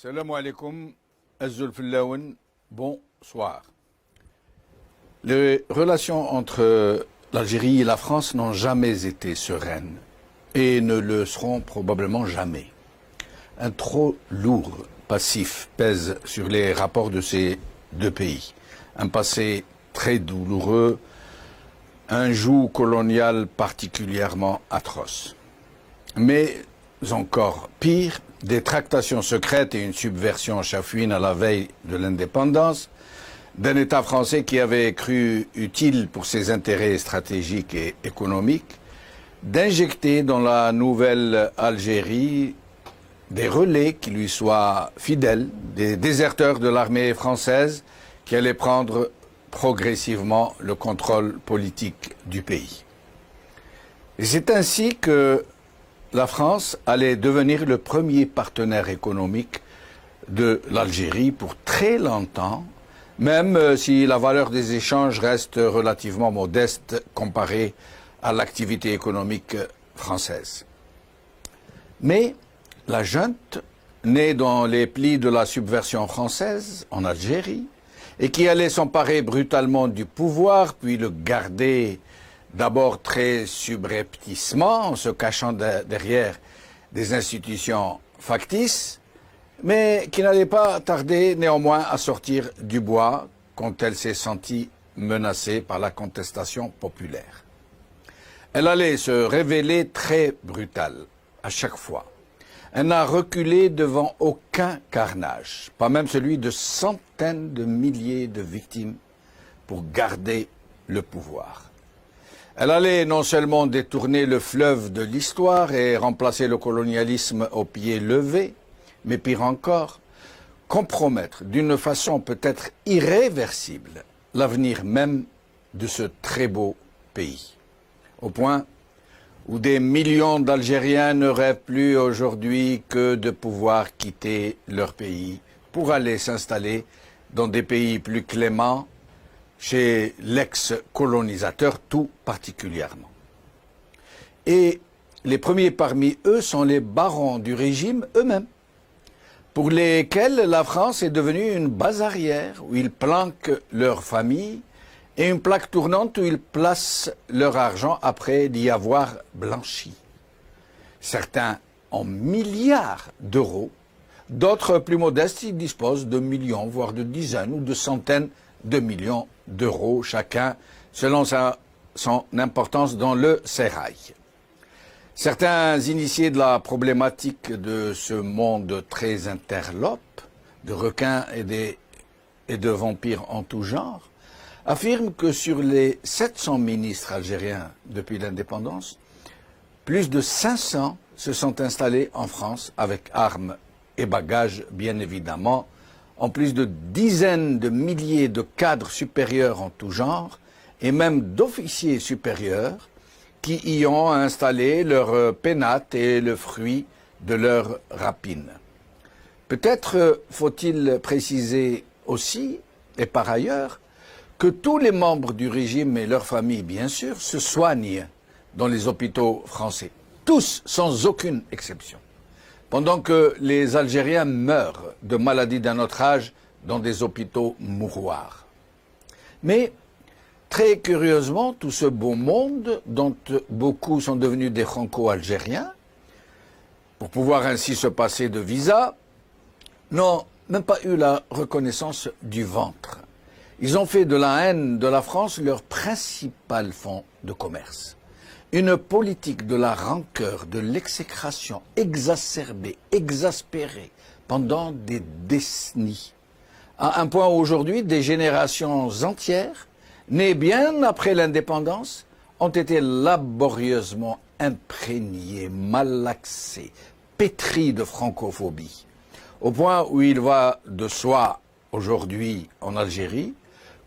Salam alaikum, Azul bonsoir. Les relations entre l'Algérie et la France n'ont jamais été sereines et ne le seront probablement jamais. Un trop lourd passif pèse sur les rapports de ces deux pays. Un passé très douloureux, un joug colonial particulièrement atroce. Mais encore pire, des tractations secrètes et une subversion chafouine à la veille de l'indépendance d'un État français qui avait cru utile pour ses intérêts stratégiques et économiques d'injecter dans la nouvelle Algérie des relais qui lui soient fidèles, des déserteurs de l'armée française qui allaient prendre progressivement le contrôle politique du pays. Et c'est ainsi que la France allait devenir le premier partenaire économique de l'Algérie pour très longtemps, même si la valeur des échanges reste relativement modeste comparée à l'activité économique française. Mais la junte, née dans les plis de la subversion française en Algérie, et qui allait s'emparer brutalement du pouvoir, puis le garder d'abord très subrepticement, en se cachant derrière des institutions factices, mais qui n'allait pas tarder néanmoins à sortir du bois quand elle s'est sentie menacée par la contestation populaire. Elle allait se révéler très brutale à chaque fois. Elle n'a reculé devant aucun carnage, pas même celui de centaines de milliers de victimes pour garder le pouvoir. Elle allait non seulement détourner le fleuve de l'histoire et remplacer le colonialisme au pied levé, mais pire encore, compromettre d'une façon peut-être irréversible l'avenir même de ce très beau pays. Au point où des millions d'Algériens ne rêvent plus aujourd'hui que de pouvoir quitter leur pays pour aller s'installer dans des pays plus cléments, chez l'ex-colonisateur tout particulièrement. Et les premiers parmi eux sont les barons du régime eux-mêmes, pour lesquels la France est devenue une base arrière où ils planquent leur famille et une plaque tournante où ils placent leur argent après d'y avoir blanchi. Certains en milliards d'euros, d'autres plus modestes, ils disposent de millions, voire de dizaines ou de centaines de millions d'euros chacun, selon son importance dans le sérail. Certains initiés de la problématique de ce monde très interlope, de requins et de vampires en tout genre, affirment que sur les 700 ministres algériens depuis l'indépendance, plus de 500 se sont installés en France avec armes et bagages, bien évidemment, en plus de dizaines de milliers de cadres supérieurs en tout genre, et même d'officiers supérieurs, qui y ont installé leur pénate et le fruit de leur rapine. Peut-être faut-il préciser aussi, et par ailleurs, que tous les membres du régime et leurs familles, bien sûr, se soignent dans les hôpitaux français. Tous, sans aucune exception. Pendant que les Algériens meurent de maladies d'un autre âge dans des hôpitaux mouroirs. Mais, très curieusement, tout ce beau monde, dont beaucoup sont devenus des franco-algériens, pour pouvoir ainsi se passer de visa, n'ont même pas eu la reconnaissance du ventre. Ils ont fait de la haine de la France leur principal fonds de commerce. Une politique de la rancœur, de l'exécration exacerbée, exaspérée pendant des décennies. À un point où aujourd'hui, des générations entières, nées bien après l'indépendance, ont été laborieusement imprégnées, malaxées, pétries de francophobie. Au point où il va de soi, aujourd'hui en Algérie,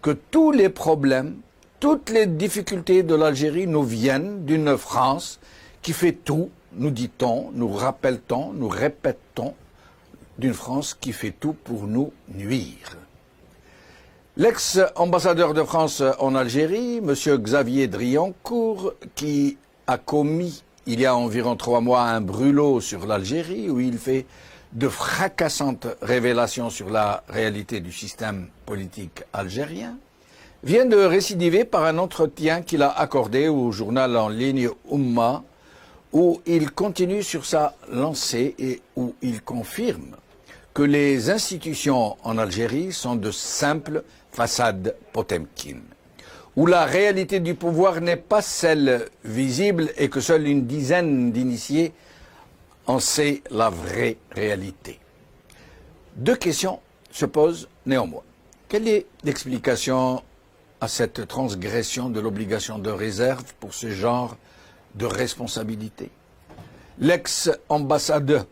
que tous les problèmes, toutes les difficultés de l'Algérie nous viennent d'une France qui fait tout, nous dit-on, nous rappelle-t-on, nous répète-t-on, d'une France qui fait tout pour nous nuire. L'ex-ambassadeur de France en Algérie, M. Xavier Driancourt, qui a commis il y a environ 3 mois un brûlot sur l'Algérie où il fait de fracassantes révélations sur la réalité du système politique algérien, vient de récidiver par un entretien qu'il a accordé au journal en ligne Oumma, où il continue sur sa lancée et où il confirme que les institutions en Algérie sont de simples façades Potemkin, où la réalité du pouvoir n'est pas celle visible et que seule une dizaine d'initiés en sait la vraie réalité. Deux questions se posent néanmoins. Quelle est l'explication à cette transgression de l'obligation de réserve pour ce genre de responsabilité? L'ex-ambassadeur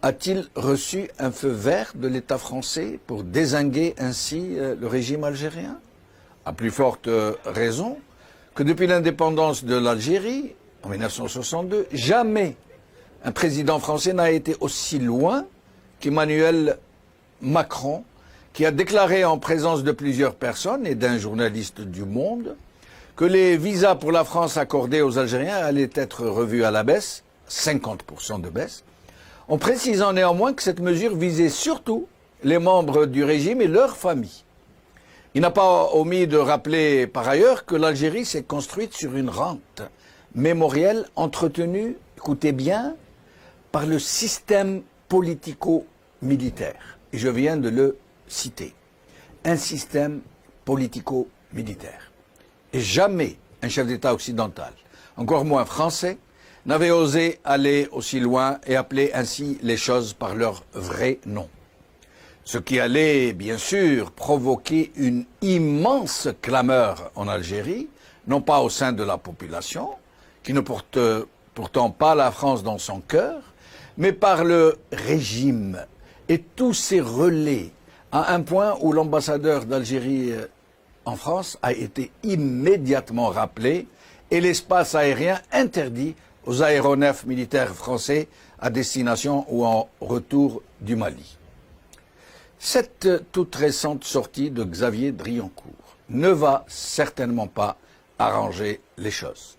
a-t-il reçu un feu vert de l'État français pour dézinguer ainsi le régime algérien? À plus forte raison que depuis l'indépendance de l'Algérie, en 1962, jamais un président français n'a été aussi loin qu'Emmanuel Macron, qui a déclaré en présence de plusieurs personnes et d'un journaliste du Monde que les visas pour la France accordés aux Algériens allaient être revus à la baisse, 50% de baisse, en précisant néanmoins que cette mesure visait surtout les membres du régime et leurs familles. Il n'a pas omis de rappeler par ailleurs que l'Algérie s'est construite sur une rente mémorielle entretenue, écoutez bien, par le système politico-militaire. Et je viens de le citer. Un système politico-militaire. Et jamais un chef d'État occidental, encore moins français, n'avait osé aller aussi loin et appeler ainsi les choses par leur vrai nom. Ce qui allait, bien sûr, provoquer une immense clameur en Algérie, non pas au sein de la population, qui ne porte pourtant pas la France dans son cœur, mais par le régime et tous ses relais, à un point où l'ambassadeur d'Algérie en France a été immédiatement rappelé et l'espace aérien interdit aux aéronefs militaires français à destination ou en retour du Mali. Cette toute récente sortie de Xavier Driancourt ne va certainement pas arranger les choses.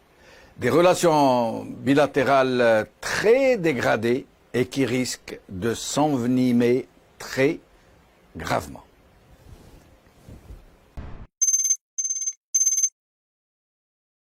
Des relations bilatérales très dégradées et qui risquent de s'envenimer très gravement.